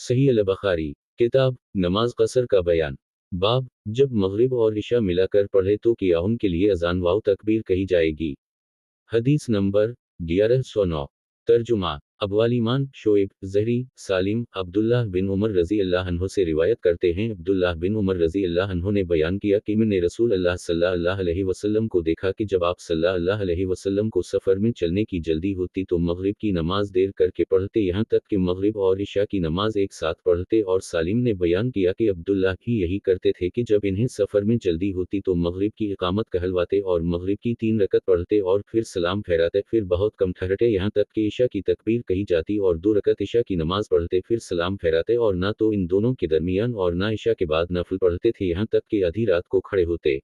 सही अल-बखारी। किताब नमाज क़सर का बयान। बाब जब मग़रिब और इशा मिलाकर पढ़े तो क्या उनके लिए अज़ान व तकबीर कही जाएगी। हदीस नंबर 1109। तर्जुमा अबवालिमान शोएब ज़हरी सालिम अब्दुल्लाह बिन उमर रज़ी अल्लाह अन्हो से रिवायत करते हैं। अब्दुल्लाह बिन उमर रज़ी अल्लाह अन्हो ने बयान किया कि मैंने रसूल अल्लाह सल्लल्लाहु अलैहि वसल्लम को देखा कि जब आप सल्लल्लाहु अलैहि वसल्लम को सफ़र में चलने की जल्दी होती तो मग़रिब की नमाज देर करके पढ़ते, यहाँ तक कि मग़रिब और इशा की नमाज एक साथ पढ़ते। और सालिम ने बयान किया कि अब्दुल्लाह भी यही करते थे कि जब इन्हें सफ़र में जल्दी होती तो मग़रिब की इक़ामत कहलवाते और मग़रिब की 3 रकत पढ़ते और फिर सलाम फेराते, फिर बहुत कम ठहरते, यहाँ तक कि इशा की तकबीर कही जाती और 2 रकत इशा की नमाज पढ़ते, फिर सलाम फेराते और ना तो इन दोनों के दरमियान और ना इशा के बाद नफल पढ़ते थे, यहाँ तक कि आधी रात को खड़े होते।